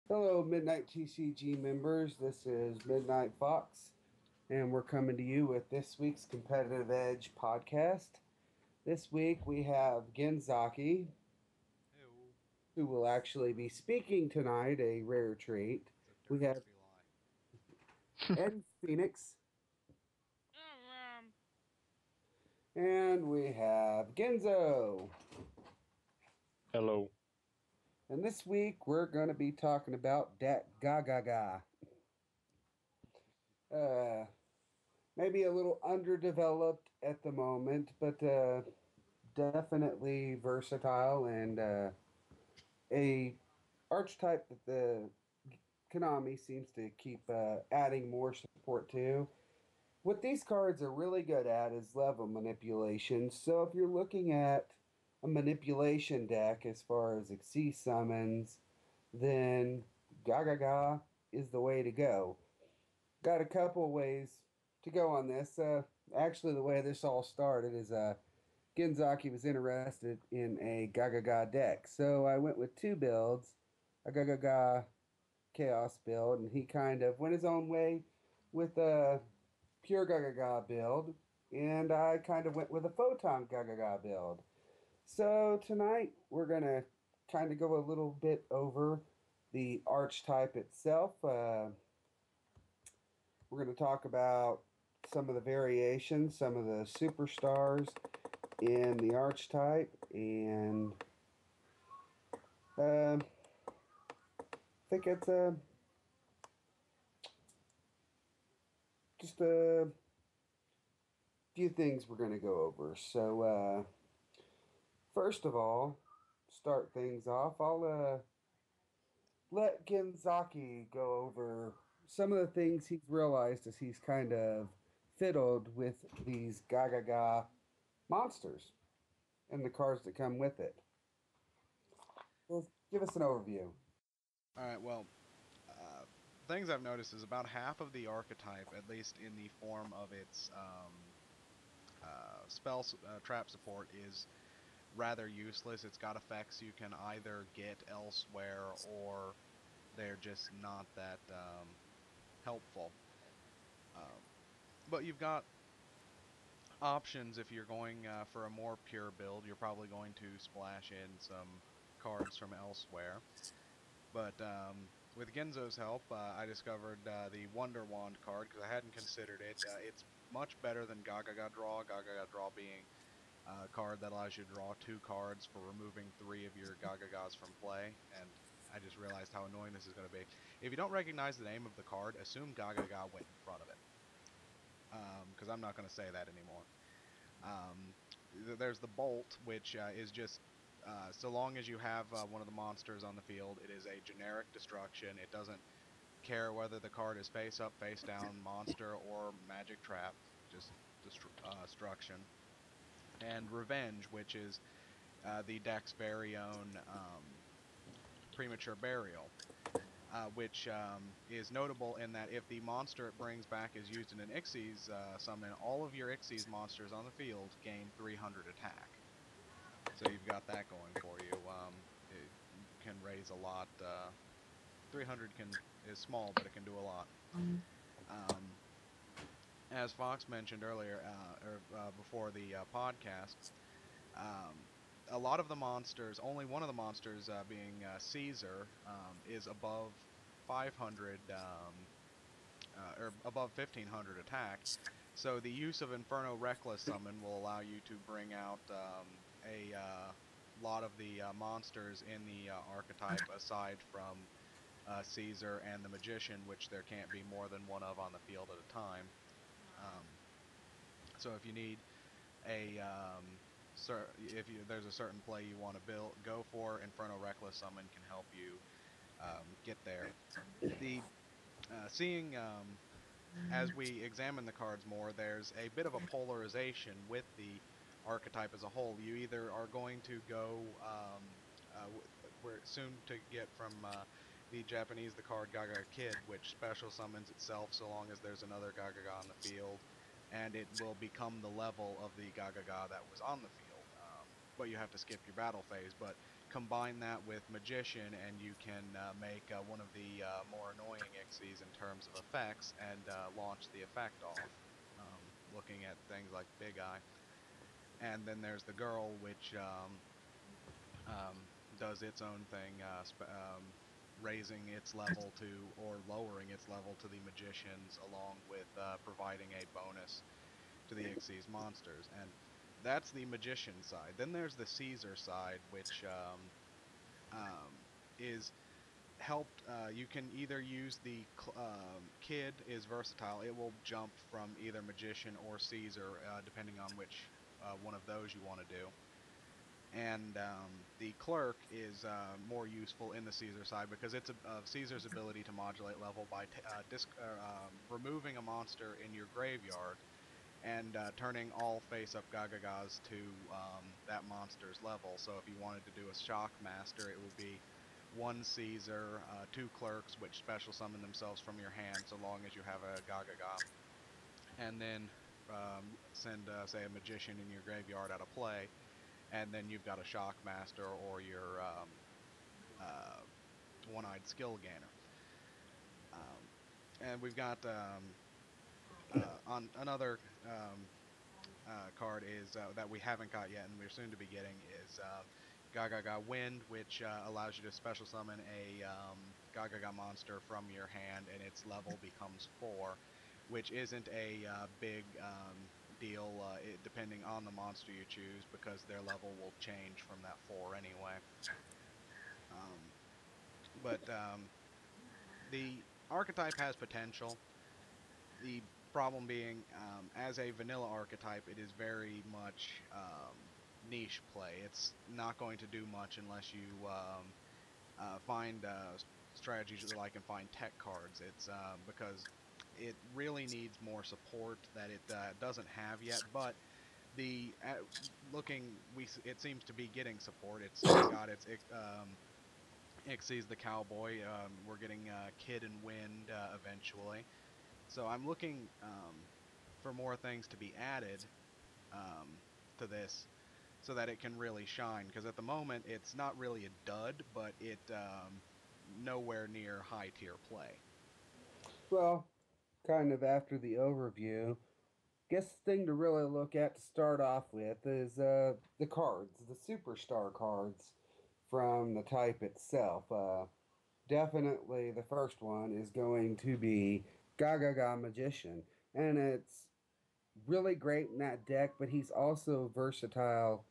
Hello, Midnight TCG members. This is Midnight Fox, and we're coming to you with this week's Competitive Edge podcast. This week we have Genzaki, Ew. who will actually be speaking tonight, a rare treat. It's a We dirty, have dirty lie. Eddie Phoenix, Um, and we have Genzo. Hello. And this week we're going to be talking about that Gaga. Uh, Maybe a little underdeveloped at the moment, but definitely versatile and a archetype that the Konami seems to keep adding more support to. What these cards are really good at is level manipulation. So if you're looking at a manipulation deck as far as Xyz summons, then Gaga is the way to go. Got a couple of ways to go on this. Actually, the way this all started is Genzaki was interested in a Gaga deck. So I went with two builds, a Gaga Chaos build, and he kind of went his own way with a pure Gaga build, and I kind of went with a Photon Gaga build. So tonight we're going to kind of go a little bit over the archetype itself. We're going to talk about some of the variations, some of the superstars in the archetype, and I think it's just a few things we're going to go over. So, first of all, start things off, I'll let Genzaki go over some of the things he's realized as he's kind of fiddled with these Gaga monsters and the cards that come with it. Well, give us an overview. Alright, well, uh, things I've noticed is about half of the archetype, at least in the form of its spell trap support, is rather useless. It's got effects you can either get elsewhere or they're just not that helpful. Um, but you've got options if you're going for a more pure build. You're probably going to splash in some cards from elsewhere. But with Genzo's help, I discovered the Wonder Wand card because I hadn't considered it. It's much better than Gaga Draw. Gaga Draw being a card that allows you to draw two cards for removing three of your Gagagas from play. And I just realized how annoying this is going to be. If you don't recognize the name of the card, assume Gaga went in front of it. Because I'm not going to say that anymore. There's the Bolt, which is just so long as you have one of the monsters on the field, it is a generic destruction. It doesn't care whether the card is face up, face down, monster, or magic trap, just destruction. And Revenge, which is the deck's very own premature burial. Which is notable in that if the monster it brings back is used in an Xyz summon, all of your Xyz monsters on the field gain 300 attack. So you've got that going for you. It can raise a lot. 300 is small, but it can do a lot. Um, as Fox mentioned earlier, or before the podcast, um, a lot of the monsters, only one of the monsters being Caesar, is above 500 or above 1500 attack. So the use of Inferno Reckless Summon will allow you to bring out a lot of the monsters in the archetype aside from Caesar and the Magician, which there can't be more than one of on the field at a time. Um, so if you need a there's a certain play you want to go for, Inferno Reckless Summon can help you get there. The seeing as we examine the cards more, there's a bit of a polarization with the archetype as a whole. You either are going to go, we're soon to get from the Japanese the card Gaga Kid, which special summons itself so long as there's another Gaga on the field, and it will become the level of the Gaga that was on the field. But you have to skip your battle phase. But combine that with Magician, and you can make one of the more annoying Ixies in terms of effects and launch the effect off, looking at things like Big Eye. And then there's the girl, which does its own thing, raising its level to or lowering its level to the Magician's, along with providing a bonus to the Ixies monsters. And that's the Magician side. Then there's the Caesar side, which is helped. You can either use the Kid is versatile. It will jump from either Magician or Caesar, depending on which one of those you want to do. And the Clerk is more useful in the Caesar side because it's Caesar's ability to modulate level by removing a monster in your graveyard and turning all face-up Gagagas to that monster's level. So if you wanted to do a Shock Master, it would be one Caesar, two Clerks, which special summon themselves from your hand so long as you have a Gagaga, and then send, say, a Magician in your graveyard out of play, and then you've got a Shock Master or your uh, One-Eyed Skill Gainer. And we've got on another card is that we haven't got yet, and we're soon to be getting is Gaga Wind, which allows you to special summon a Gaga monster from your hand, and its level becomes 4, which isn't a big deal depending on the monster you choose, because their level will change from that 4 anyway. But the archetype has potential. The problem being, as a vanilla archetype, it is very much niche play. It's not going to do much unless you find strategies like and find tech cards. It's because it really needs more support that it doesn't have yet. But the it seems to be getting support. It's got its Ixie's the cowboy. We're getting Kid and Wind eventually. So I'm looking for more things to be added to this so that it can really shine. Because at the moment, it's not really a dud, but it nowhere near high tier play. Well, kind of after the overview, guess the thing to really look at to start off with is the cards, the superstar cards from the type itself. Definitely the first one is going to be Gaga Magician, and it's really great in that deck, but he's also versatile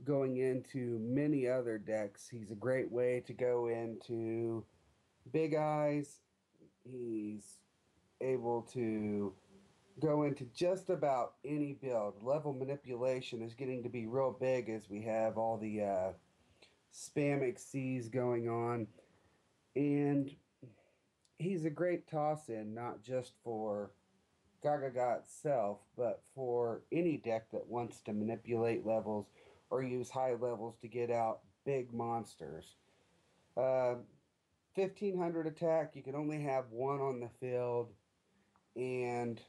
going into many other decks. He's a great way to go into Big Eyes. He's able to go into just about any build. Level manipulation is getting to be real big as we have all the spam Xyz going on. And he's a great toss in, not just for Gaga itself, but for any deck that wants to manipulate levels or use high levels to get out big monsters. Uh, 1500 attack, you can only have one on the field, and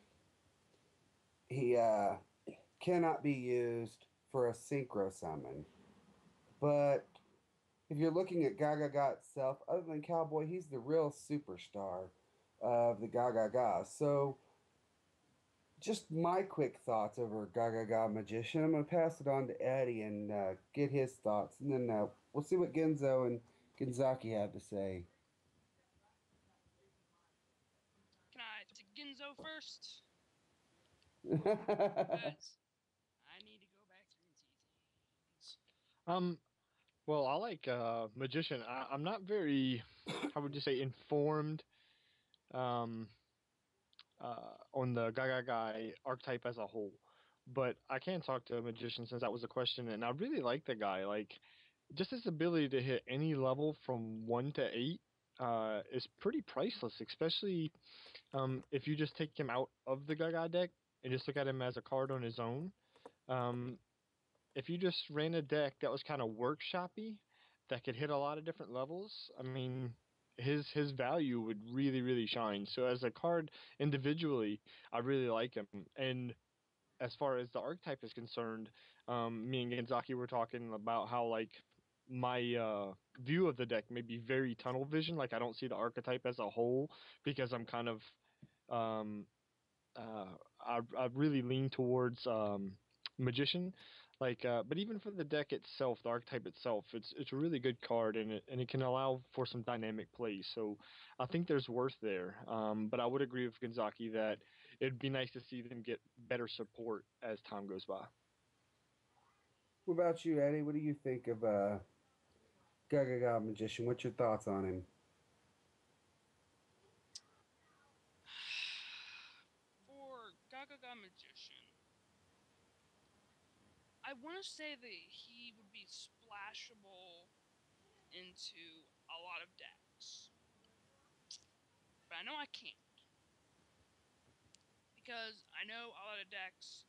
he cannot be used for a synchro summon. But if you're looking at Gaga itself, other than Cowboy, he's the real superstar of the Gaga. So, just my quick thoughts over Gaga Magician. I'm going to pass it on to Eddie and get his thoughts, and then we'll see what Genzo and Genzaki have to say. Can I take Ginzo first? Because I need to go back through and see things. Um, well, I like magician. I'm not very, how would you say, informed um on the Gaga guy archetype as a whole, but I can talk to a magician since that was a question, and I really like the guy. Like, just his ability to hit any level from 1 to 8 is pretty priceless, especially if you just take him out of the Gaga deck and just look at him as a card on his own. Um, if you just ran a deck that was kind of workshoppy, that could hit a lot of different levels, I mean, his value would really shine. So as a card individually, I really like him. And as far as the archetype is concerned, me and Genzaki were talking about how like my view of the deck may be very tunnel vision. Like I don't see the archetype as a whole because I'm kind of um, I really lean towards magician. Like, but even for the deck itself, the archetype itself, it's a really good card, and it can allow for some dynamic plays. So I think there's worth there. But I would agree with Gonzaki that it'd be nice to see them get better support as time goes by. What about you, Eddie? What do you think of Gaga Magician? What's your thoughts on him? For Gaga Magician, I want to say that he would be splashable into a lot of decks, but I know I can't because I know a lot of decks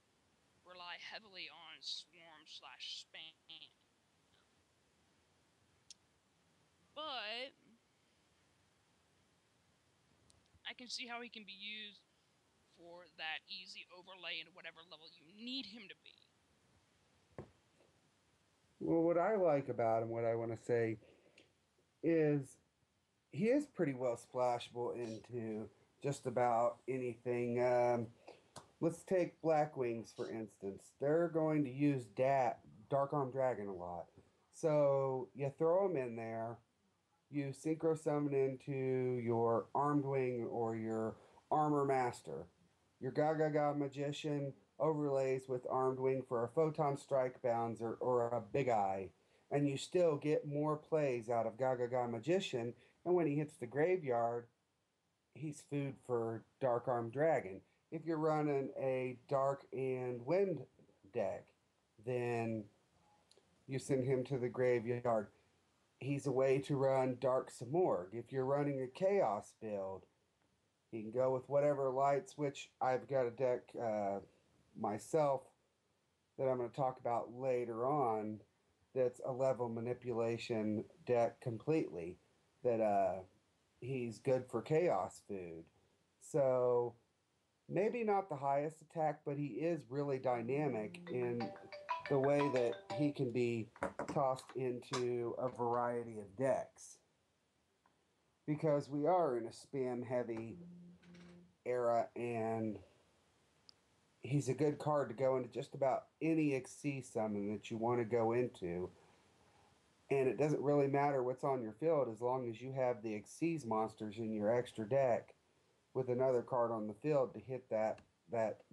rely heavily on swarm slash spam. But I can see how he can be used for that easy overlay into whatever level you need him to be. Well, what I like about him, what I want to say is he is pretty well splashable into just about anything. Let's take Black Wings for instance. They're going to use Dark Arm Dragon a lot. So you throw them in there, you synchro summon into your Armed Wing or your Armor Master. Your Gaga Magician overlays with Armed Wing for a Photon Strike Bounds or a Big Eye. And you still get more plays out of Gaga Magician. And when he hits the graveyard, he's food for Dark Armed Dragon. If you're running a Dark and Wind deck, then you send him to the graveyard. He's a way to run Dark Samorg. If you're running a Chaos build, he can go with whatever lights, which I've got a deck myself that I'm going to talk about later on that's a level manipulation deck completely that he's good for chaos food. So maybe not the highest attack, but he is really dynamic in the way that he can be tossed into a variety of decks. Because we are in a spam heavy era, and he's a good card to go into just about any XC summon that you want to go into. And it doesn't really matter what's on your field as long as you have the Xyz monsters in your extra deck with another card on the field to hit that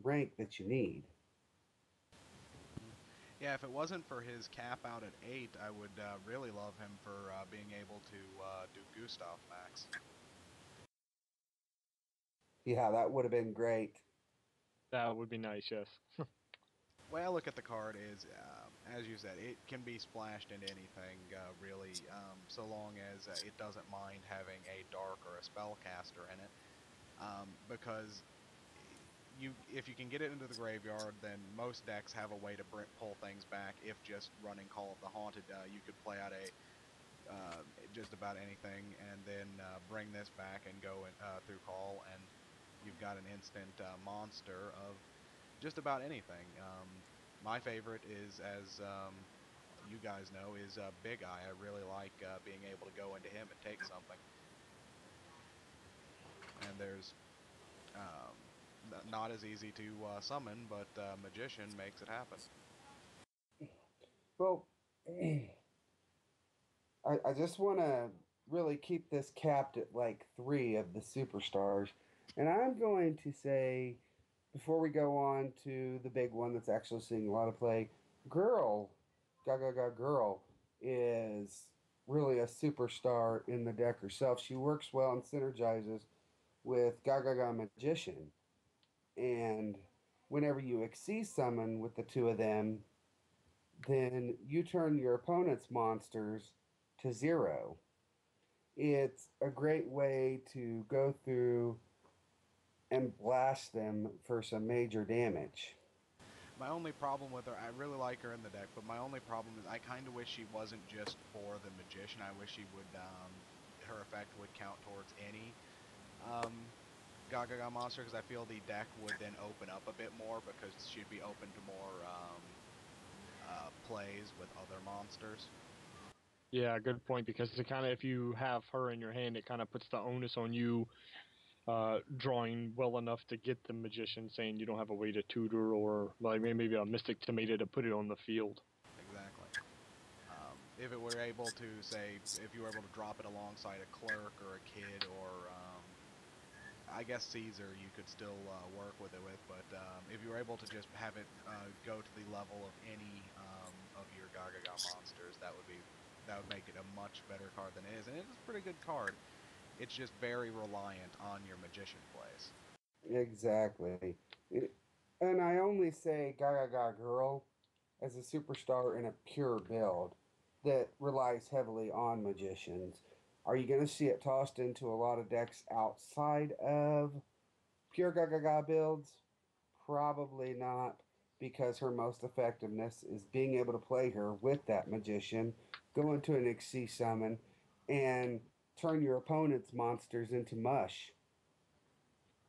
rank that you need. Yeah, if it wasn't for his cap out at 8, I would really love him for being able to do Gustav Max. Yeah, that would have been great. That would be nice, yes. The way I look at the card is, as you said, it can be splashed into anything, really, so long as it doesn't mind having a dark or a spellcaster in it. Because if you can get it into the graveyard, then most decks have a way to pull things back. If just running Call of the Haunted, you could play out a just about anything, and then bring this back and go through Call, and you've got an instant monster of just about anything. My favorite is, as you guys know, is Big Eye. I really like being able to go into him and take something. And there's not as easy to summon, but Magician makes it happen. Well, I just want to really keep this capped at like three of the superstars. And I'm going to say, before we go on to the big one that's actually seeing a lot of play, Girl, Gaga Girl, is really a superstar in the deck herself. She works well and synergizes with Gaga Magician. And whenever you exceed summon with the two of them, then you turn your opponent's monsters to zero. It's a great way to go through and blast them for some major damage. My only problem with her, I really like her in the deck, but my only problem is I kind of wish she wasn't just for the Magician. I wish she would, her effect would count towards any um, Gaga monster, because I feel the deck would then open up a bit more, because she'd be open to more plays with other monsters. Yeah, good point. Because it kind of, if you have her in your hand, it kind of puts the onus on you, drawing well enough to get the magician, saying you don't have a way to tutor or like maybe a mystic tomato to put it on the field. Exactly. If it were able to, say, if you were able to drop it alongside a clerk or a kid or, I guess Caesar, you could still work with it with, but if you were able to just have it go to the level of any of your Gaga monsters, that would make it a much better card than it is, and it is a pretty good card. It's just very reliant on your magician plays. Exactly. It- and I only say Gaga Girl as a superstar in a pure build that relies heavily on magicians. Are you going to see it tossed into a lot of decks outside of pure Gaga builds? Probably not, because her most effectiveness is being able to play her with that magician, go into an XC summon, and turn your opponent's monsters into mush.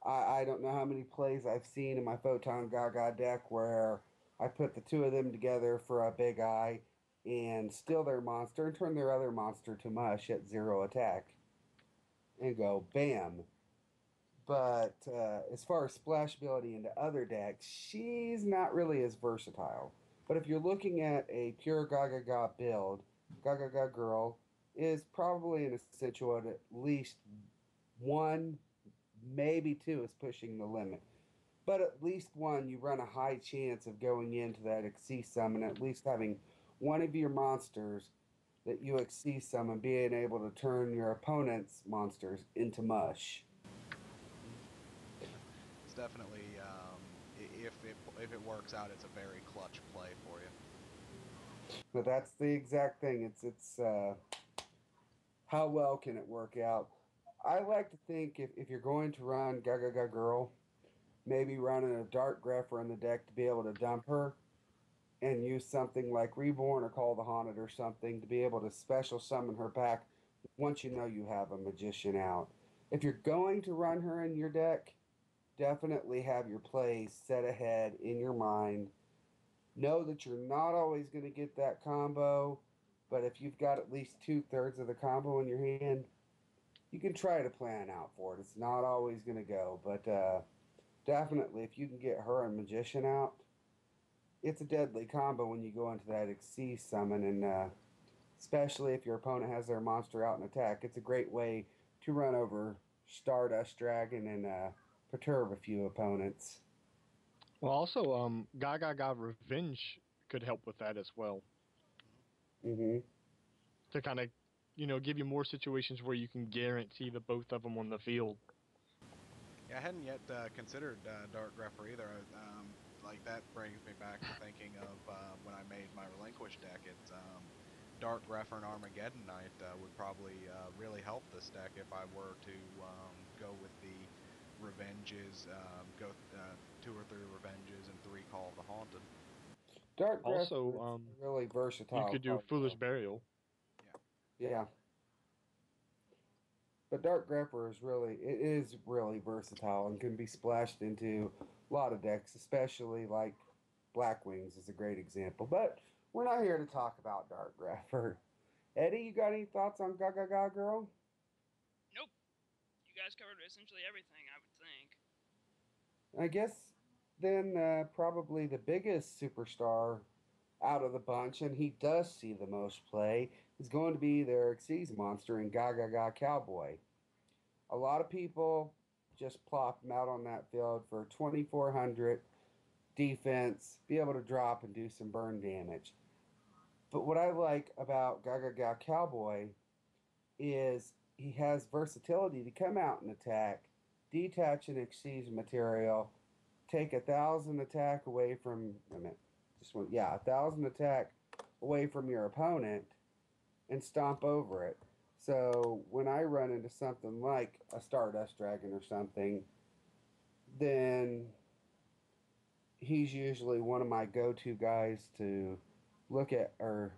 I don't know how many plays I've seen in my Photon Gaga deck where I put the two of them together for a big eye and steal their monster and turn their other monster to mush at 0 attack and go bam. But as far as splashability into other decks, she's not really as versatile. But if you're looking at a pure Gaga build, Gaga Girl is probably an essential at least one, maybe two is pushing the limit. But at least one, you run a high chance of going into that Xyz summon, at least having one of your monsters that you Xyz summon being able to turn your opponent's monsters into mush. It's definitely, if it works out, it's a very clutch play for you. But that's the exact thing. It's how well can it work out? I like to think if you're going to run Gaga Girl, maybe running a Dark Grepher in the deck to be able to dump her and use something like Reborn or Call the Haunted or something to be able to special summon her back once you know you have a magician out. If you're going to run her in your deck, definitely have your plays set ahead in your mind. Know that you're not always going to get that combo, but if you've got at least 2/3 of the combo in your hand, you can try to plan out for it. It's not always going to go, but definitely if you can get her and Magician out, it's a deadly combo when you go into that Xyz summon, and especially if your opponent has their monster out in attack, it's a great way to run over Stardust Dragon and perturb a few opponents. Well, also, Gaga Revenge could help with that as well Hmm. to kind of, give you more situations where you can guarantee the both of them on the field. Yeah, I hadn't yet considered Dark Grepher either. Like that brings me back to thinking of when I made my Relinquish deck. It's Dark Grepher and Armageddon Knight would probably really help this deck if I were to go with the Revenges, go 2 or 3 Revenges and 3 Call of the Haunted. Dark Grepher Also, is a really you versatile could do card, Foolish though. Burial. Yeah, but Dark Grepper is really versatile and can be splashed into a lot of decks, especially like Black Wings is a great example. But we're not here to talk about Dark Grepper. Eddie, you got any thoughts on Gaga Girl? Nope. You guys covered essentially everything, I would think. I guess then probably the biggest superstar out of the bunch, and he does see the most play, is going to be their Xyz monster in Gaga Cowboy. A lot of people just plop him out on that field for 2,400 defense, be able to drop and do some burn damage. But what I like about Gaga Cowboy is he has versatility to come out and attack, detach an Xyz material, take 1,000 attack away from, wait a minute, just one, yeah, 1,000 attack away from your opponent and stomp over it. So when I run into something like a Stardust Dragon or something, then he's usually one of my go-to guys to look at. Or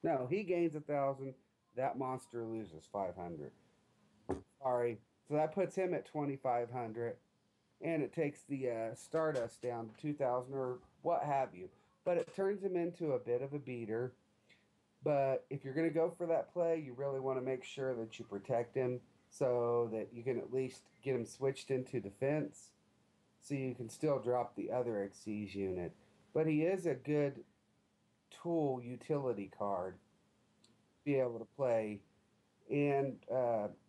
no, he gains 1,000. That monster loses 500. Sorry, so that puts him at 2,500, and it takes the Stardust down to 2,000 or what have you. But it turns him into a bit of a beater. But if you're going to go for that play, you really want to make sure that you protect him so that you can at least get him switched into defense so you can still drop the other Xyz unit. But he is a good tool utility card to be able to play. And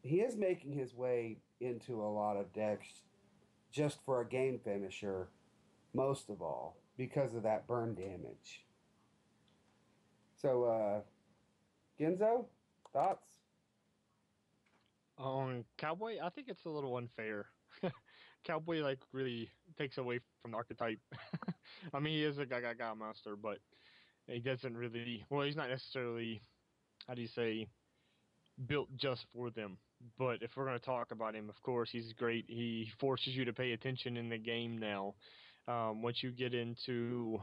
he is making his way into a lot of decks just for a game finisher, most of all, because of that burn damage. So, Genzo, thoughts? On Cowboy, I think it's a little unfair. Cowboy like really takes away from the archetype. I mean, he is a Gaga monster, but he doesn't really. Well, he's not necessarily. How do you say? Built just for them. But if we're going to talk about him, of course, he's great. He forces you to pay attention in the game now. Once you get into,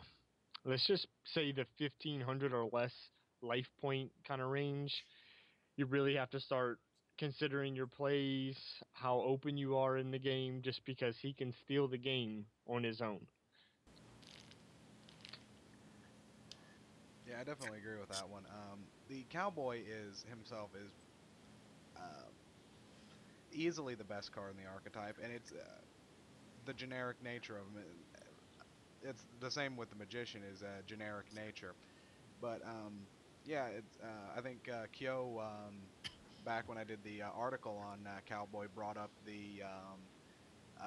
let's just say the 1500 or less life point kind of range, you really have to start considering your plays, how open you are in the game, just because he can steal the game on his own. Yeah, I definitely agree with that one. The cowboy is himself is uh, easily the best card in the archetype, and it's the generic nature of him. It's the same with the magician is a generic nature, but yeah, I think Kyo back when I did the article on cowboy brought up the uh,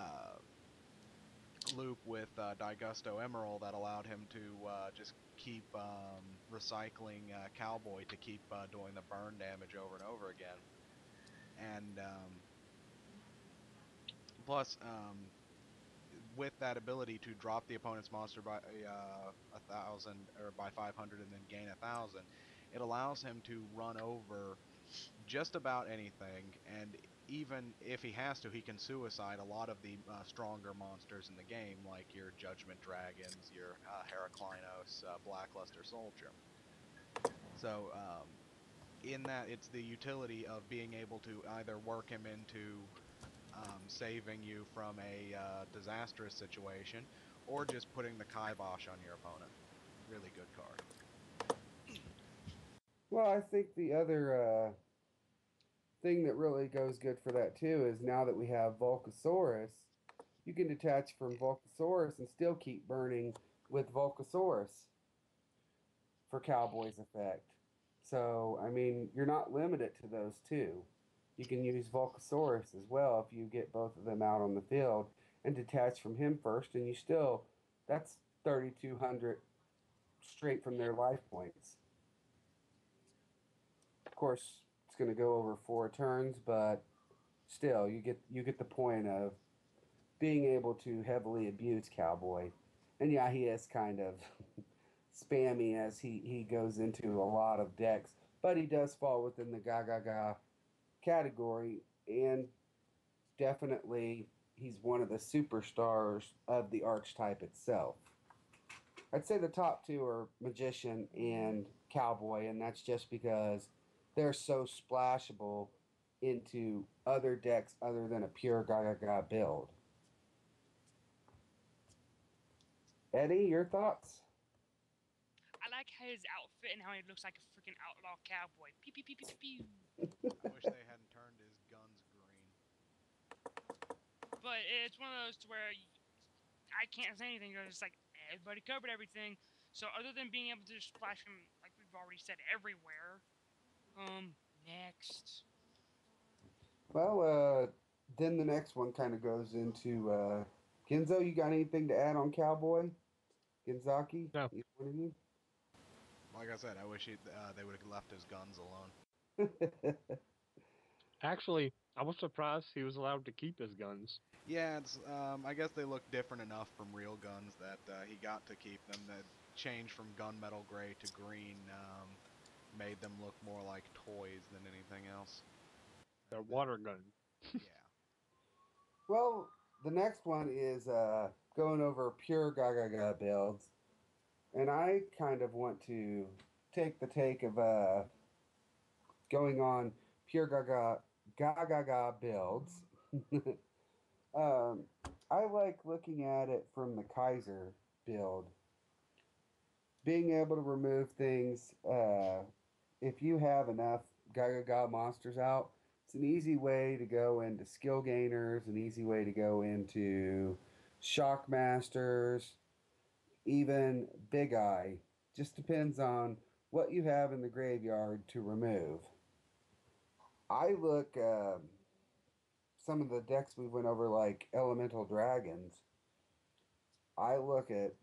loop with Digusto Emerald that allowed him to just keep recycling Cowboy to keep doing the burn damage over and over again. And plus, with that ability to drop the opponent's monster by 1,000 or by 500 and then gain 1,000, it allows him to run over just about anything, and even if he has to, he can suicide a lot of the stronger monsters in the game, like your Judgment Dragons, your Heraclinos, Blackluster Soldier. So, in that, it's the utility of being able to either work him into saving you from a disastrous situation, or just putting the kibosh on your opponent. Really good card. Well, I think the other thing that really goes good for that too is now that we have Volcasaurus, you can detach from Volcasaurus and still keep burning with Volcasaurus for Cowboy's effect. So, I mean, you're not limited to those two. You can use Volcasaurus as well if you get both of them out on the field and detach from him first, and you still, that's 3,200 straight from their life points. Of course, it's going to go over 4 turns, but still, you get the point of being able to heavily abuse Cowboy. And yeah, he is kind of spammy as he goes into a lot of decks, but he does fall within the Gaga category, and definitely he's one of the superstars of the archetype itself. I'd say the top two are Magician and Cowboy, and that's just because they're so splashable into other decks other than a pure Gaga build. Eddie, your thoughts? I like his outfit and how he looks like a freaking outlaw cowboy. Pew pew pew pew pew pew. I wish they hadn't turned his guns green. But it's one of those to where I can't say anything because it's like everybody covered everything. So other than being able to just splash him, like we've already said, everywhere. Next. Well, then the next one kind of goes into Genzo. You got anything to add on Cowboy? Genzaki, No, either one of you? Like I said, I wish they would have left his guns alone. actually, I was surprised he was allowed to keep his guns. Yeah, it's I guess they look different enough from real guns that he got to keep them. The change from gunmetal gray to green made them look more like toys than anything else. They're The, water guns. yeah, Well, the next one is going over pure Gaga builds, and I kind of want to take of going on pure Gaga builds. um, I like looking at it from the Kaiser build, being able to remove things. if you have enough Gaga monsters out, it's an easy way to go into skill gainers, an easy way to go into shock masters, even big eye. Just depends on what you have in the graveyard to remove. I look some of the decks we went over, like elemental dragons. I look at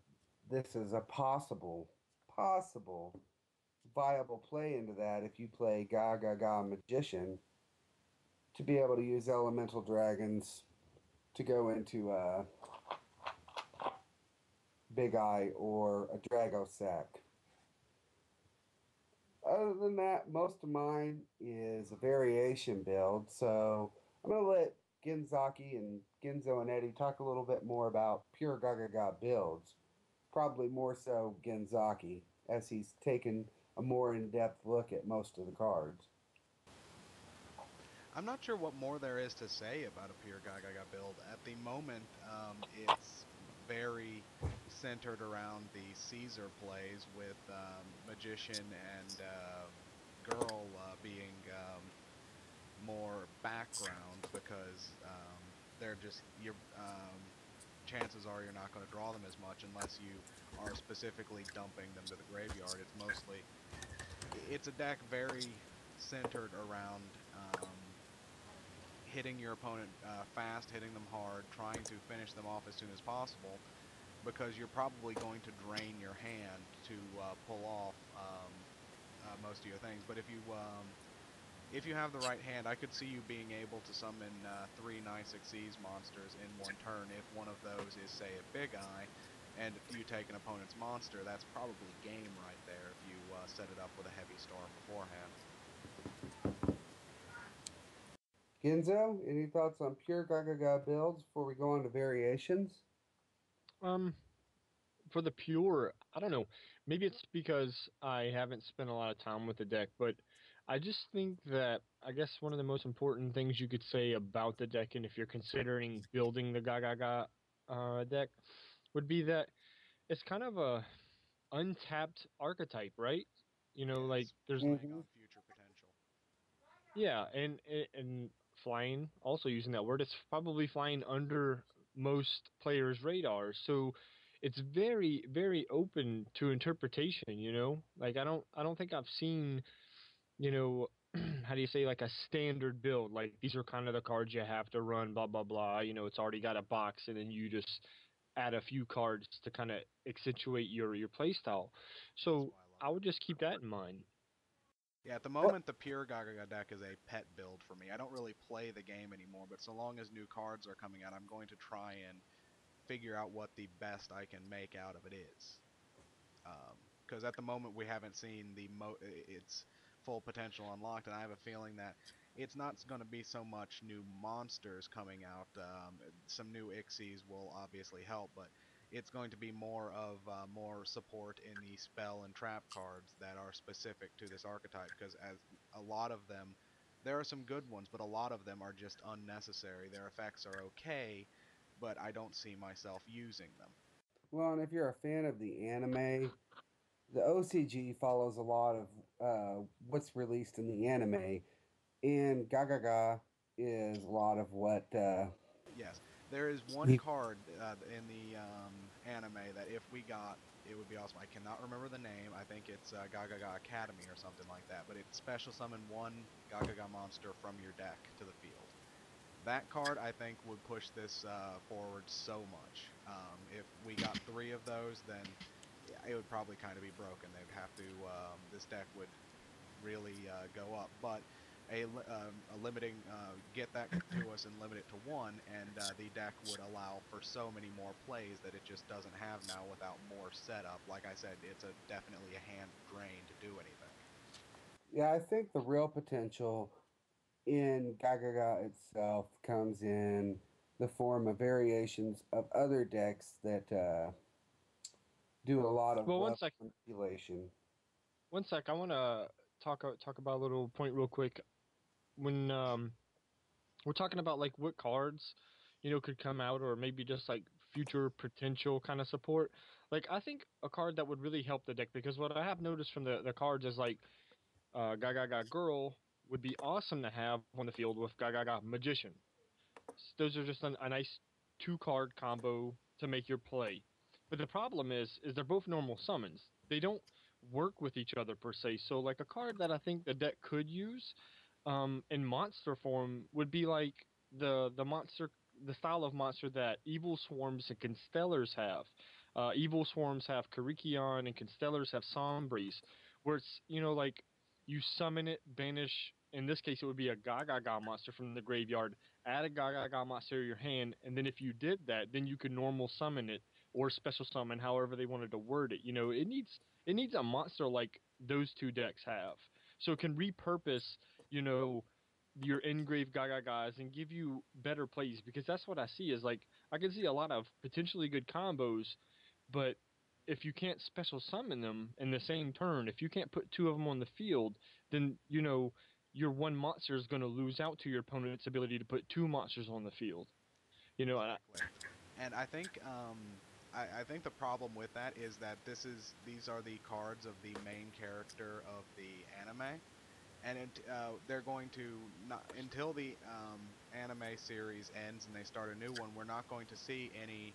this as a possible viable play into that if you play Gaga Magician to be able to use elemental dragons to go into Big Eye or a Drago Sack. Other than that, most of mine is a variation build, so I'm going to let Genzaki and Genzo and Eddie talk a little bit more about pure Gaga builds. Probably more so Genzaki, as he's taken a more in depth look at most of the cards. I'm not sure what more there is to say about a pure Gaga build. At the moment, it's very centered around the Caesar plays with Magician and Girl being more background because they're just your chances are you're not going to draw them as much unless you are specifically dumping them to the graveyard. It's a deck very centered around hitting your opponent fast, hitting them hard, trying to finish them off as soon as possible, because you're probably going to drain your hand to pull off most of your things. But if you have the right hand, I could see you being able to summon 3 9/6 monsters in one turn. If one of those is, say, a Big Eye, and you take an opponent's monster, that's probably game right there if you set it up with a heavy storm beforehand. Genzo, any thoughts on pure Gaga builds before we go on to variations? Um, for the pure, I don't know. Maybe it's because I haven't spent a lot of time with the deck, but I just think that I guess one of the most important things you could say about the deck, and if you're considering building the Gaga deck, would be that it's kind of a untapped archetype, right? You know, Yeah, like it's there's playing Mm-hmm. on future potential. yeah, and flying, also using that word, it's probably flying under most players' radars. So it's very, very open to interpretation, you know? Like I don't think I've seen, you know, how do you say like a standard build, like these are kind of the cards you have to run, blah blah blah. You know, it's already got a box and then you just add a few cards to kind of accentuate your play style. That's So why I love I it. would just keep that in mind. Yeah, at the moment, the pure Gaga deck is a pet build for me. I don't really play the game anymore, but so long as new cards are coming out, I'm going to try and figure out what the best I can make out of it is. Because at the moment we haven't seen its full potential unlocked, and I have a feeling that it's not going to be so much new monsters coming out. Some new Ixies will obviously help, but it's going to be more of more support in the spell and trap cards that are specific to this archetype. Because as a lot of them, there are some good ones, but a lot of them are just unnecessary. Their effects are okay, but I don't see myself using them. Well, and if you're a fan of the anime, the OCG follows a lot of what's released in the anime, and Gaga is a lot of what Yes, there is one he. card in the anime that if we got, it would be awesome. I cannot remember the name. I think it's Gaga Academy or something like that. But it special summon one Gaga monster from your deck to the field. That card, I think, would push this forward so much. If we got 3 of those, then yeah, it would probably kind of be broken. They'd have to. This deck would really go up. But a limiting, get that to us and limit it to 1, and the deck would allow for so many more plays that it just doesn't have now without more setup. Like I said, it's definitely a hand drain to do anything. Yeah, I think the real potential in Gaga itself comes in the form of variations of other decks that do a lot of Well, level manipulation. one sec. I want to talk about a little point real quick. When we're talking about like what cards, you know, could come out, or maybe just like future potential kind of support. Like I think a card that would really help the deck, because what I have noticed from the cards is like Gaga Girl would be awesome to have on the field with Gaga Magician. Those are just a nice two-card combo to make your play. But the problem is they're both normal summons. They don't work with each other per se. So like a card that I think the deck could use in monster form would be like the monster, the style of monster that Evil Swarms and Constellars have. Evil Swarms have Karikion and Constellars have Sombreeze, where it's, you know, like you summon it, banish. In this case, it would be a Gaga monster from the graveyard. Add a Gaga monster to your hand, and then if you did that, then you could normal summon it or special summon, however they wanted to word it. You know, it needs a monster like those two decks have, so it can repurpose, you know, your engrave Gaga guys and give you better plays, because that's what I see is like I can see a lot of potentially good combos, but if you can't special summon them in the same turn, if you can't put two of them on the field, then you know your one monster is going to lose out to your opponent's ability to put two monsters on the field. You know, Exactly. And I think I think the problem with that is that these are the cards of the main character of the anime, and they're going to not until the anime series ends and they start a new one. We're not going to see any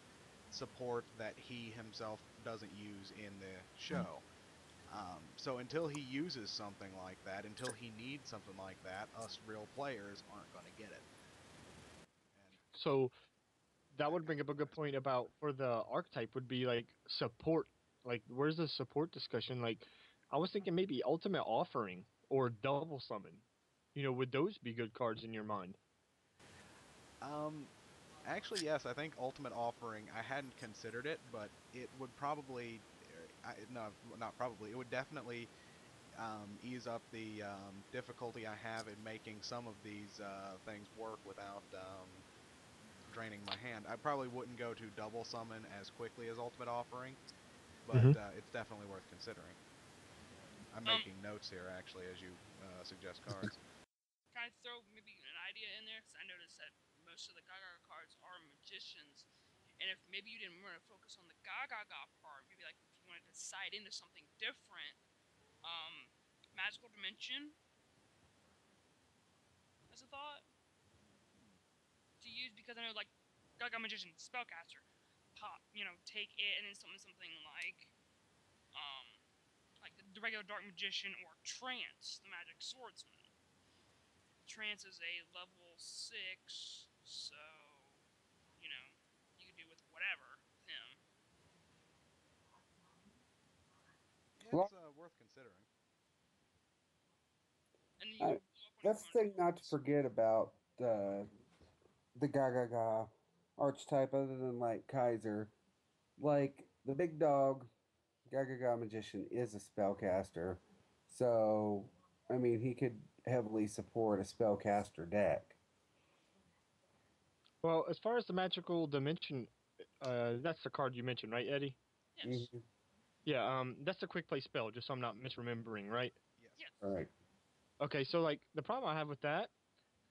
support that he himself doesn't use in the show. So until he uses something like that, until he needs something like that, us real players aren't going to get it. And so that that would kind bring of up a good annoys me. point about for the archetype would be like support. Like, where's the support discussion? Like, I was thinking maybe Ultimate Offering or Double Summon. You know, would those be good cards in your mind? Um, Actually, yes, I think Ultimate Offering, I hadn't considered it, but it would probably, no, not probably, it would definitely ease up the difficulty I have in making some of these things work without draining my hand. I probably wouldn't go to double summon as quickly as Ultimate Offering, but Mm-hmm. it's definitely worth considering. I'm Um, making notes here, actually, as you suggest cards. can I throw maybe an idea in there? Because I noticed that most of the Gaga cards are magicians, and if maybe you didn't want to focus on the Gaga part, maybe like if you wanted to side into something different, um, magical dimension as a thought to use, because I know like Gaga magician spellcaster, pop, you know, take it and then something um like the regular dark magician or trance, the magic swordsman. Trance is a level 6, so you know you can do with whatever with him. Yeah, Well, it's worth considering. And then you I, can blow up on your that's the opponent's thing not to cards. forget about the Gaga archetype, other than like Kaiser. Like the big dog Gaga Magician is a spellcaster. So, I mean, he could heavily support a spellcaster deck. Well, as far as the magical dimension, that's the card you mentioned, right, Eddie? Yes. Mm-hmm. Yeah, that's a quick play spell, just so I'm not misremembering, right? Yes. Yes. All right. Okay, so like the problem I have with that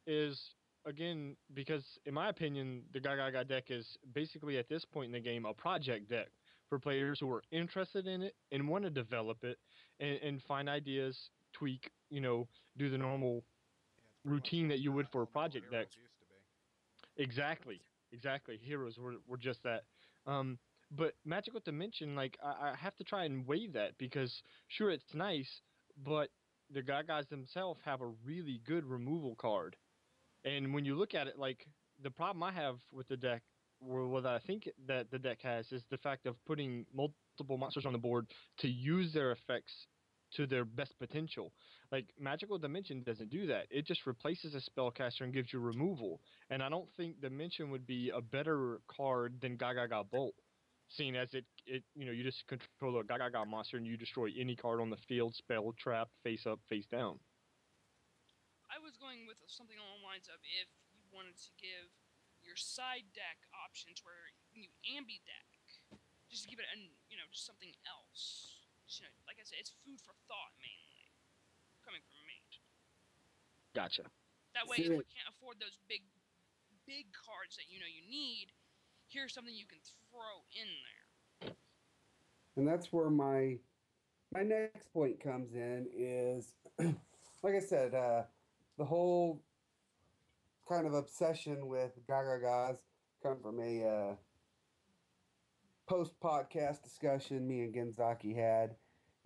is again because in my opinion the Gaga deck is basically at this point in the game a project deck for players who are interested in it and want to develop it and find ideas, tweak, you know, do the normal Yeah, it's pretty much routine what that you would for a Elemental project deck. Heroes used to be. Exactly. Exactly. Heroes were just that. But Magical Dimension, like I have to try and weigh that because sure it's nice, but the Gagas themselves have a really good removal card. And when you look at it, like the problem I have with the deck, or what I think that the deck has, is the fact of putting multiple monsters on the board to use their effects to their best potential. Like Magical Dimension doesn't do that. It just replaces a spellcaster and gives you removal. And I don't think Dimension would be a better card than Gaga Bolt, seeing as it you just control a Gaga monster and you destroy any card on the field, spell, trap, face up, face down. I was going with something along the lines of if you wanted to give your side deck options where you ambi deck, just to give it just something else. Just, like I said, it's food for thought mainly coming from me. Gotcha. That way, if See, we can't afford those big cards that you need, here's something you can throw in there. and that's where my my next point comes in is, like I said, the whole kind of obsession with Gaga come from a post podcast discussion me and Genzaki had,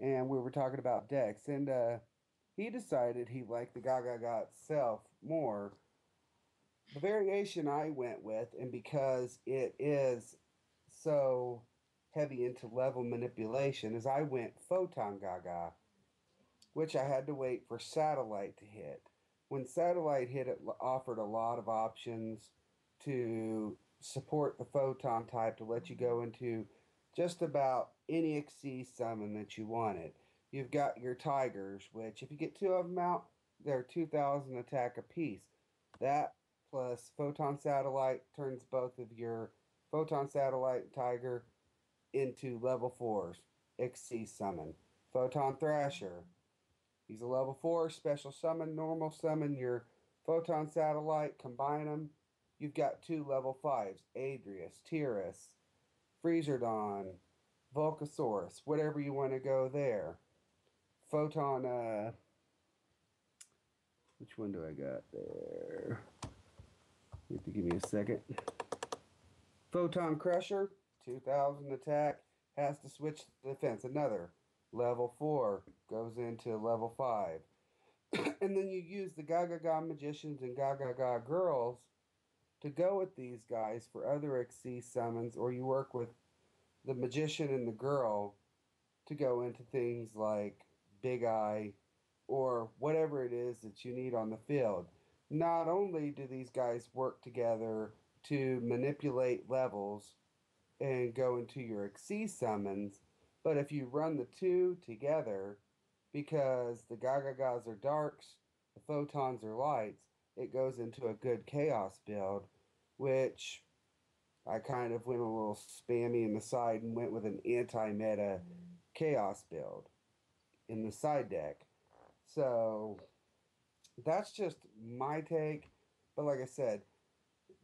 and we were talking about decks, and he decided he liked the Gaga itself more. The variation I went with, and because it is so heavy into level manipulation, is I went Photon Gaga, which I had to wait for Satellite to hit. When Satellite hit, it offered a lot of options to support the Photon type to let you go into just about any Xyz summon that you wanted. You've got your Tigers, which if you get two of them out, they're 2,000 attack apiece. That plus Photon Satellite turns both of your Photon Satellite and Tiger into level 4s. Xyz summon. Photon Thrasher, he's a level 4 special summon, normal summon your Photon Satellite, combine them. You've got two level 5s, Adrius, Tyrus, Freezerdon, Volcasaurus, whatever you want to go there. Photon, which one do I got there? You have to give me a second. Photon Crusher, 2,000 attack, has to switch to defense. Another level 4 goes into level 5. And then you use the Gaga Magicians and Gaga Girls to go with these guys for other Xyz summons, or you work with the Magician and the Girl to go into things like Big Eye or whatever it is that you need on the field. Not only do these guys work together to manipulate levels and go into your Xyz summons, but if you run the two together, because the Gagagas are darks, the photons are lights, it goes into a good chaos build, which I kind of went a little spammy in the side and went with an anti-meta chaos build in the side deck. So that's just my take. But like I said,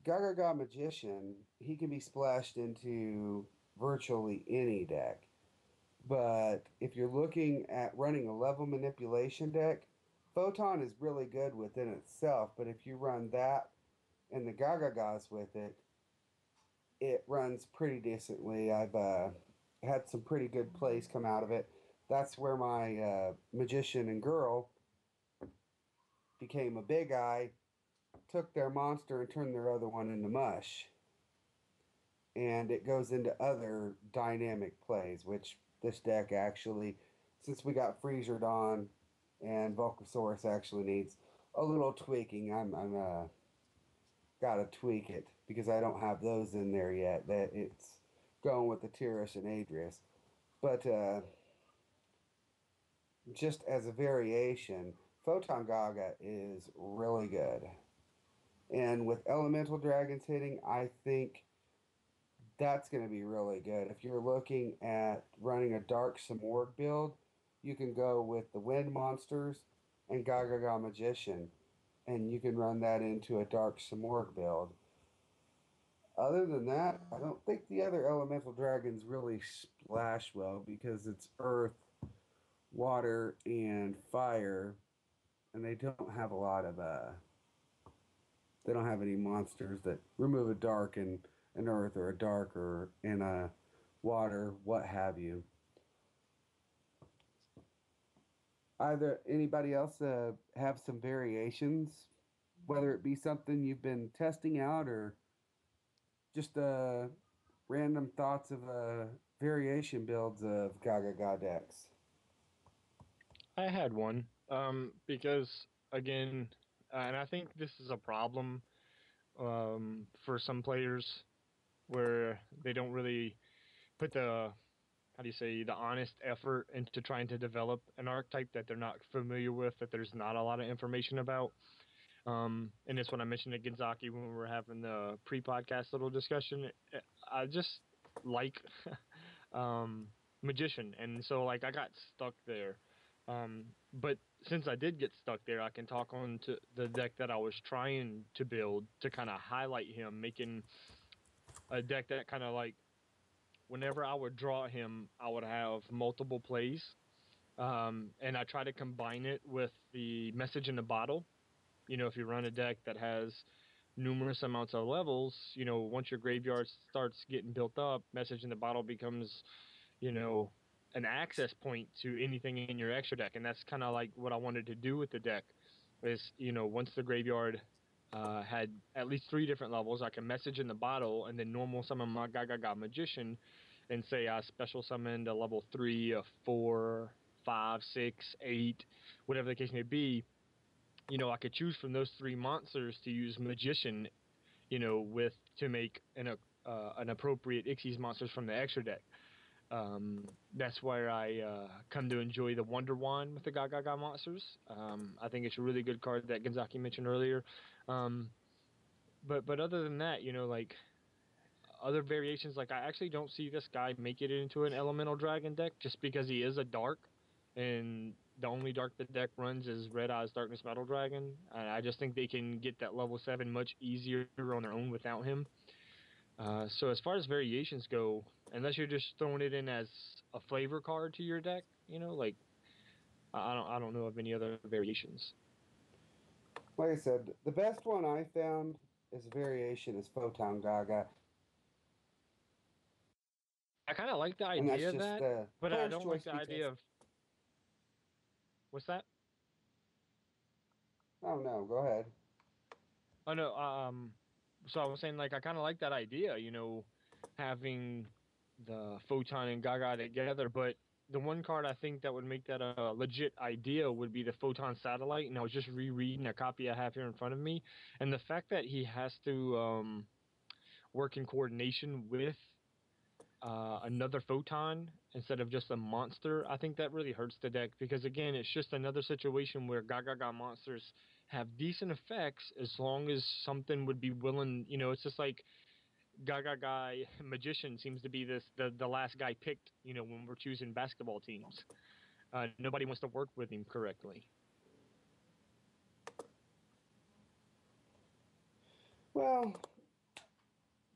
Gaga Magician, he can be splashed into virtually any deck. But if you're looking at running a level manipulation deck, Photon is really good within itself. But if you run that and the Gagagas with it, it runs pretty decently. I've had some pretty good plays come out of it. That's where my Magician and Girl became a big eye, took their monster and turned their other one into mush. And it goes into other dynamic plays, which this deck actually, since we got Freezerdon and Volcasaurus, actually needs a little tweaking. I'm gotta tweak it because I don't have those in there yet. That it's going with the Tyrus and Adrius, but just as a variation, Photon Gaga is really good. And with Elemental Dragons hitting, I think that's going to be really good. If you're looking at running a Dark Samorg build, you can go with the Wind Monsters and Gaga Magician, and you can run that into a Dark Samorg build. Other than that, I don't think the other Elemental Dragons really splash well because it's Earth, Water, and Fire, and they don't have a lot of they don't have any monsters that remove a dark in an earth or a dark or in a water, what have you. Either anybody else have some variations, whether it be something you've been testing out or just random thoughts of variation builds of Gaga decks? I had one. Because again, and I think this is a problem for some players where they don't really put the how do you say the honest effort into trying to develop an archetype that they're not familiar with, that there's not a lot of information about. And it's what I mentioned to Genzaki when we were having the pre-podcast little discussion. I just like um, magician, and so like I got stuck there. But since I did get stuck there, I can talk on to the deck that I was trying to build to kind of highlight him, making a deck that kind of like whenever I would draw him, I would have multiple plays. And I try to combine it with the message in the bottle. If you run a deck that has numerous amounts of levels, once your graveyard starts getting built up, message in the bottle becomes, you know, an access point to anything in your extra deck. And that's kind of like what I wanted to do with the deck is, once the graveyard had at least 3 different levels, I can message in the bottle and then normal summon my Gaga Magician and say I special summoned a level 3, a 4, 5, 6, 8, whatever the case may be. I could choose from those 3 monsters to use Magician, with to make an appropriate Ixies monsters from the extra deck. That's where I come to enjoy the Wonder Wand with the Gaga monsters. I think it's a really good card that Gonzaki mentioned earlier. But other than that, like other variations, like I actually don't see this guy make it into an Elemental Dragon deck just because he is a dark, and the only dark the deck runs is Red Eyes Darkness Metal Dragon. And I just think they can get that level 7 much easier on their own without him. So as far as variations go, unless you're just throwing it in as a flavor card to your deck, like I don't know of any other variations. Like I said, the best one I found as a variation is Photon Gaga, I kind of like the and that's idea of just that, the but I player's don't like choice the because idea of what's that? oh no, go ahead. Oh no, so I was saying like I kind of like that idea, having the Photon and Gaga together, but the one card I think that would make that a legit idea would be the Photon Satellite, and I was just rereading a copy I have here in front of me, and the fact that he has to work in coordination with another Photon instead of just a monster, I think that really hurts the deck because again, it's just another situation where Gaga monsters have decent effects as long as something would be willing. It's just like Gaga Magician seems to be the last guy picked. When we're choosing basketball teams, nobody wants to work with him correctly. Well,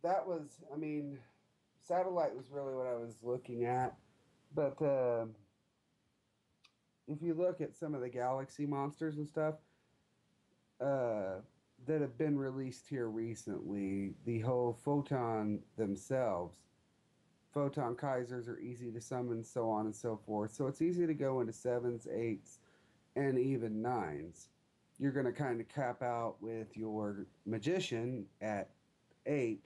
that was, I mean, Satellite was really what I was looking at, but if you look at some of the Galaxy monsters and stuff, uh, that have been released here recently, the whole Photon themselves, Photon Kaisers are easy to summon, so on and so forth. So it's easy to go into 7s, 8s, and even 9s. You're going to kind of cap out with your Magician at 8,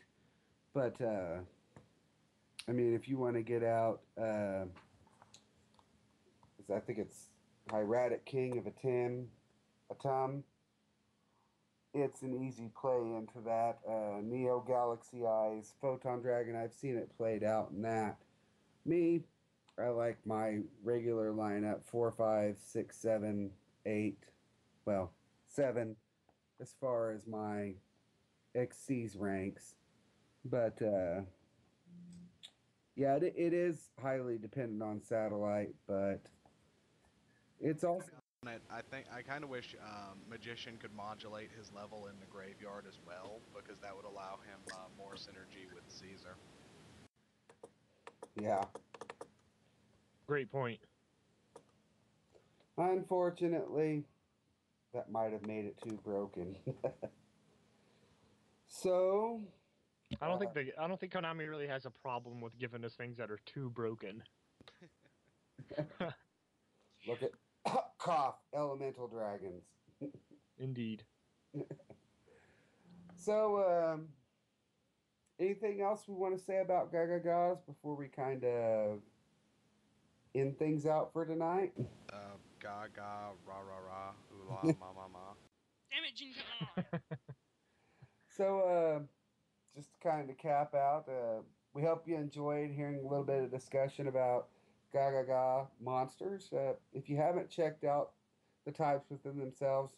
but I mean, if you want to get out, I think it's Hieratic King of Atum, it's an easy play into that. Neo Galaxy Eyes, Photon Dragon, I've seen it played out in that. Me, I like my regular lineup 4, 5, 6, 7, 8. Well, 7 as far as my XC's ranks. But yeah, it is highly dependent on Satellite, but it's also. I think I kind of wish Magician could modulate his level in the graveyard as well, because that would allow him more synergy with Caesar. Yeah. Great point. Unfortunately, that might have made it too broken. So, I don't think Konami really has a problem with giving us things that are too broken. look at cough elemental dragons. Indeed. So, anything else we want to say about Gaga before we kind of end things out for tonight? Gaga, rarara, ula, mamama. Damn it, Gene kept my eye. So, just to kind of cap out, we hope you enjoyed hearing a little bit of discussion about Gaga monsters. If you haven't checked out the types within themselves,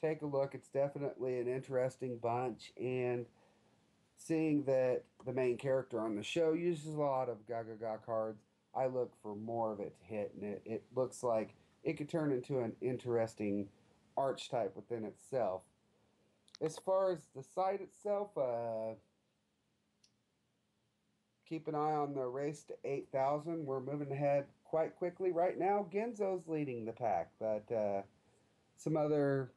take a look. It's definitely an interesting bunch, and seeing that the main character on the show uses a lot of Gaga cards, I look for more of it to hit, and it looks like it could turn into an interesting archetype within itself. As far as the site itself, keep an eye on the race to 8,000. We're moving ahead quite quickly right now. Genzo's leading the pack, but some other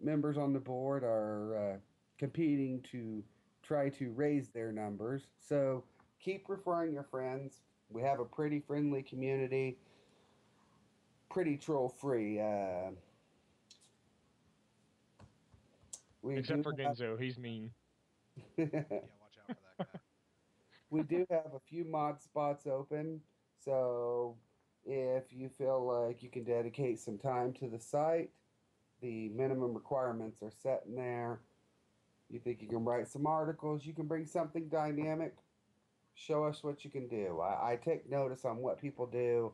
members on the board are competing to try to raise their numbers. So keep referring your friends. We have a pretty friendly community, pretty troll free. We Except do for have Genzo, he's mean. Yeah, watch out for that guy. we do have a few mod spots open. So if you feel like you can dedicate some time to the site, the minimum requirements are set in there. You think you can write some articles, you can bring something dynamic, show us what you can do. I take notice on what people do,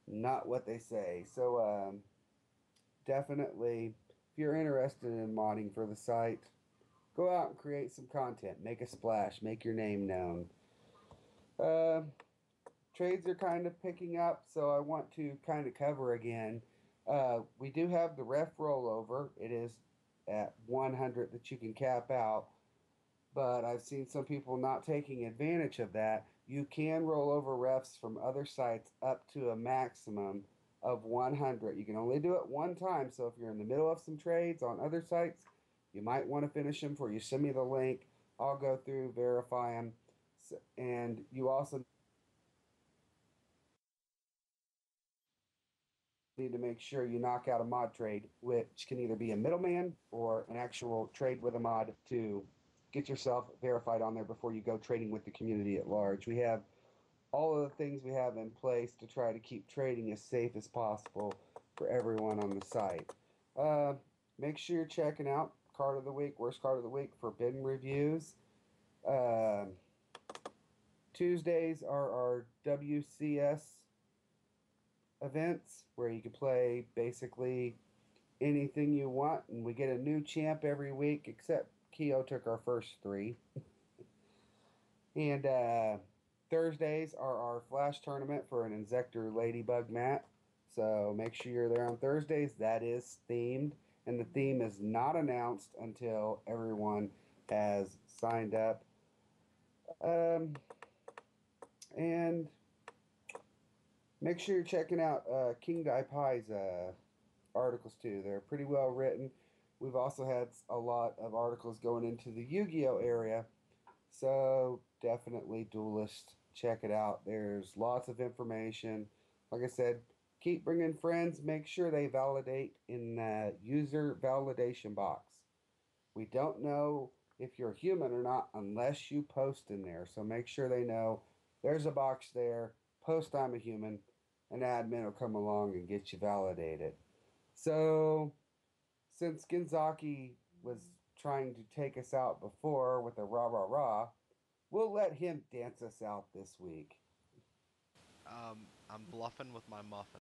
not what they say. So definitely, if you're interested in modding for the site, go out and create some content, make a splash, make your name known. Uh, Trades are kind of picking up, so I want to kind of cover again. We do have the ref rollover. It is at 100 that you can cap out, but I've seen some people not taking advantage of that. You can roll over refs from other sites up to a maximum of 100. You can only do it one time, so if you're in the middle of some trades on other sites, you might want to finish them before you send me the link. I'll go through, verify them, and you also need to make sure you knock out a mod trade, which can either be a middleman or an actual trade with a mod to get yourself verified on there before you go trading with the community at large. We have all of the things we have in place to try to keep trading as safe as possible for everyone on the site. Uh, Make sure you're checking out card of the week, worst card of the week, forbidden reviews. Uh, Tuesdays are our WCS events where you can play basically anything you want, and we get a new champ every week, except Keo took our first three. And Thursdays are our flash tournament for an Insector Ladybug mat. So make sure you're there on Thursdays. That is themed, and the theme is not announced until everyone has signed up. Um, and make sure you're checking out King Dai Pai's articles too. They're pretty well written. We've also had a lot of articles going into the Yu-Gi-Oh area, so definitely Duelist. Check it out. There's lots of information. Like I said, keep bringing friends. Make sure they validate in the user validation box. We don't know if you're human or not unless you post in there. So make sure they know there's a box there. Post I'm a human. An admin will come along and get you validated. So, since Ginzaki was trying to take us out before with a rah rah rah, we'll let him dance us out this week. I'm bluffing with my muffin.